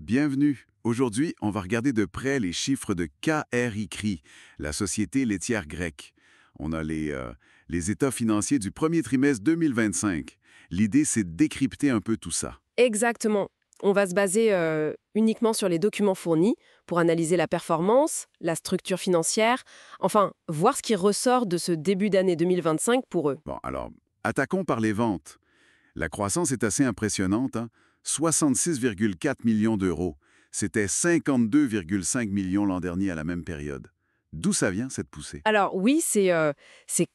bienvenue. Aujourd'hui, on va regarder de près les chiffres de KRI, la société laitière grecque. On a les états financiers du premier trimestre 2025. L'idée, c'est de décrypter un peu tout ça. Exactement. On va se baser uniquement sur les documents fournis pour analyser la performance, la structure financière, enfin, voir ce qui ressort de ce début d'année 2025 pour eux. Bon, alors, attaquons par les ventes. La croissance est assez impressionnante, hein? 66,4 millions d'euros. C'était 52,5 millions l'an dernier à la même période. D'où ça vient, cette poussée? Alors oui, c'est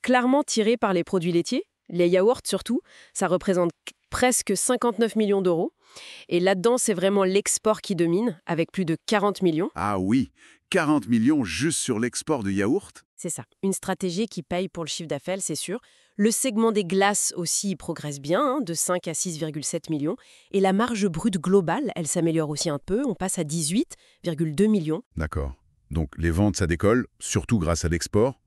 clairement tiré par les produits laitiers, les yaourts surtout. Ça représente presque 59 millions d'euros. Et là-dedans, c'est vraiment l'export qui domine, avec plus de 40 millions. Ah oui, 40 millions juste sur l'export de yaourt? C'est ça. Une stratégie qui paye pour le chiffre d'affaires, c'est sûr. Le segment des glaces aussi progresse bien, hein, de 5 à 6,7 millions. Et la marge brute globale, elle s'améliore aussi un peu. On passe à 18,2 millions. D'accord. Donc les ventes, ça décolle, surtout grâce à l'export.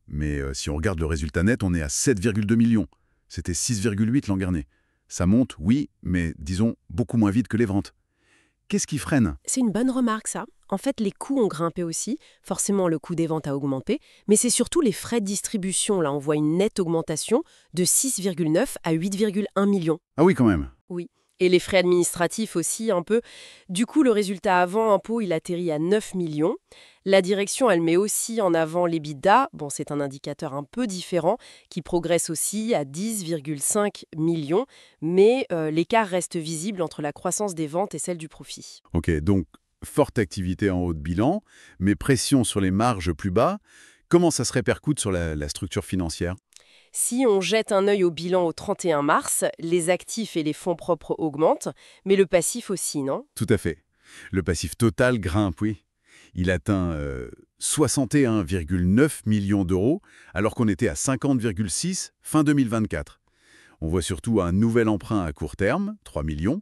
Mais si on regarde le résultat net, on est à 7,2 millions. C'était 6,8 l'an dernier. Ça monte, oui, mais disons beaucoup moins vite que les ventes. Qu'est-ce qui freine? C'est une bonne remarque, ça. En fait, les coûts ont grimpé aussi. Forcément, le coût des ventes a augmenté. Mais c'est surtout les frais de distribution. Là, on voit une nette augmentation de 6,9 à 8,1 millions. Ah oui, quand même. Oui. Et les frais administratifs aussi, un peu. Du coup, le résultat avant impôt, il atterrit à 9 millions. La direction, elle met aussi en avant l'EBITDA. Bon, c'est un indicateur un peu différent, qui progresse aussi à 10,5 millions. Mais l'écart reste visible entre la croissance des ventes et celle du profit. Ok, donc forte activité en haut de bilan, mais pression sur les marges plus bas. Comment ça se répercute sur la structure financière? Si on jette un œil au bilan au 31 mars, les actifs et les fonds propres augmentent, mais le passif aussi, non? Tout à fait. Le passif total grimpe, oui. Il atteint 61,9 millions d'euros, alors qu'on était à 50,6 fin 2024. On voit surtout un nouvel emprunt à court terme, 3 millions,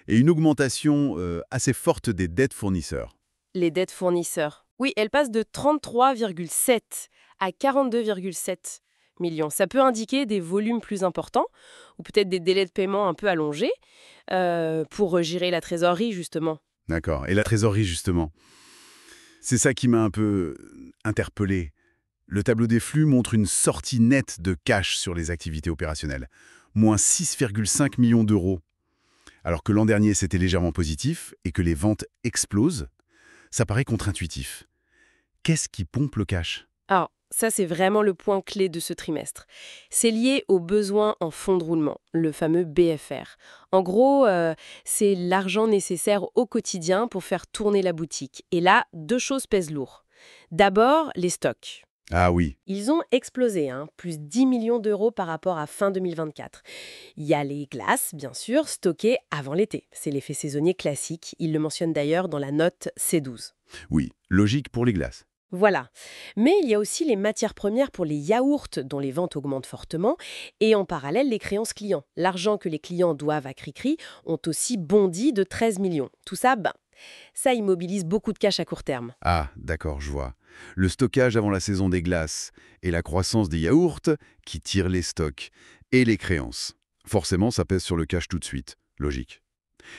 et une augmentation assez forte des dettes fournisseurs. Les dettes fournisseurs. Oui, elles passent de 33,7 à 42,7 millions. Ça peut indiquer des volumes plus importants ou peut-être des délais de paiement un peu allongés pour gérer la trésorerie, justement. D'accord. Et la trésorerie, justement. C'est ça qui m'a un peu interpellé. Le tableau des flux montre une sortie nette de cash sur les activités opérationnelles. Moins 6,5 millions d'euros. Alors que l'an dernier, c'était légèrement positif et que les ventes explosent, ça paraît contre-intuitif. Qu'est-ce qui pompe le cash? Alors, ça, c'est vraiment le point clé de ce trimestre. C'est lié aux besoins en fonds de roulement, le fameux BFR. En gros, c'est l'argent nécessaire au quotidien pour faire tourner la boutique. Et là, deux choses pèsent lourd. D'abord, les stocks. Ah oui, Ils ont explosé, hein, plus 10 millions d'euros par rapport à fin 2024. Il y a les glaces, bien sûr, stockées avant l'été. C'est l'effet saisonnier classique. Il le mentionne d'ailleurs dans la note C12. oui, logique pour les glaces. Voilà. Mais il y a aussi les matières premières pour les yaourts dont les ventes augmentent fortement et en parallèle les créances clients. L'argent que les clients doivent à Cricri ont aussi bondi de 13 millions. Tout ça, ça immobilise beaucoup de cash à court terme. Ah, d'accord, je vois. Le stockage avant la saison des glaces et la croissance des yaourts qui tirent les stocks et les créances. Forcément, ça pèse sur le cash tout de suite. Logique.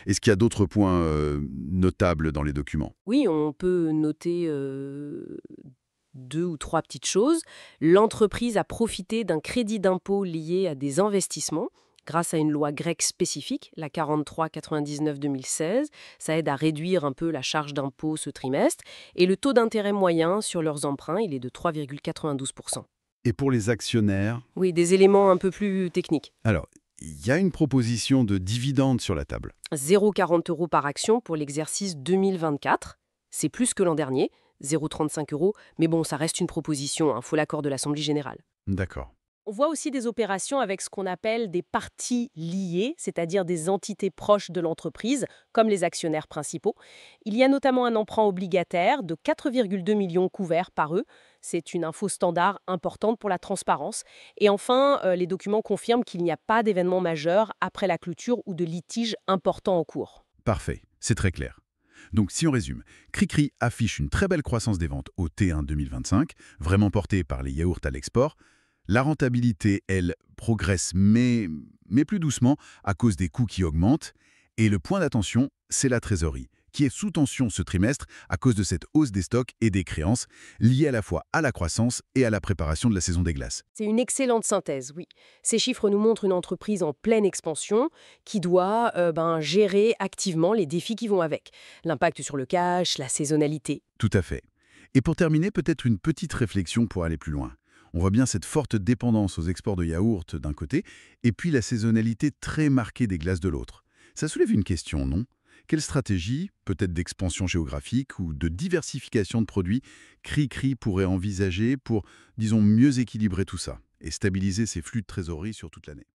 Est-ce qu'il y a d'autres points notables dans les documents? Oui, on peut noter deux ou trois petites choses. L'entreprise a profité d'un crédit d'impôt lié à des investissements grâce à une loi grecque spécifique, la 43-99-2016. Ça aide à réduire un peu la charge d'impôt ce trimestre. Et le taux d'intérêt moyen sur leurs emprunts, il est de 3,92%. Et pour les actionnaires? Oui, des éléments un peu plus techniques. Alors, il y a une proposition de dividende sur la table. 0,40 euros par action pour l'exercice 2024. C'est plus que l'an dernier, 0,35 euros. Mais bon, ça reste une proposition, il faut l'accord de l'Assemblée générale. D'accord. On voit aussi des opérations avec ce qu'on appelle des parties liées, c'est-à-dire des entités proches de l'entreprise, comme les actionnaires principaux. Il y a notamment un emprunt obligataire de 4,2 millions couverts par eux. C'est une info standard importante pour la transparence. Et enfin, les documents confirment qu'il n'y a pas d'événement majeur après la clôture ou de litige important en cours. Parfait, c'est très clair. Donc si on résume, Cricri affiche une très belle croissance des ventes au T1 2025, vraiment portée par les yaourts à l'export. La rentabilité, elle, progresse, mais plus doucement à cause des coûts qui augmentent. Et le point d'attention, c'est la trésorerie, qui est sous tension ce trimestre à cause de cette hausse des stocks et des créances, liées à la fois à la croissance et à la préparation de la saison des glaces. C'est une excellente synthèse, oui. Ces chiffres nous montrent une entreprise en pleine expansion qui doit gérer activement les défis qui vont avec. L'impact sur le cash, la saisonnalité. Tout à fait. Et pour terminer, peut-être une petite réflexion pour aller plus loin. On voit bien cette forte dépendance aux exports de yaourts d'un côté, et puis la saisonnalité très marquée des glaces de l'autre. Ça soulève une question, non? Quelle stratégie, peut-être d'expansion géographique ou de diversification de produits, Cri-Cri pourrait envisager pour, disons, mieux équilibrer tout ça et stabiliser ses flux de trésorerie sur toute l'année?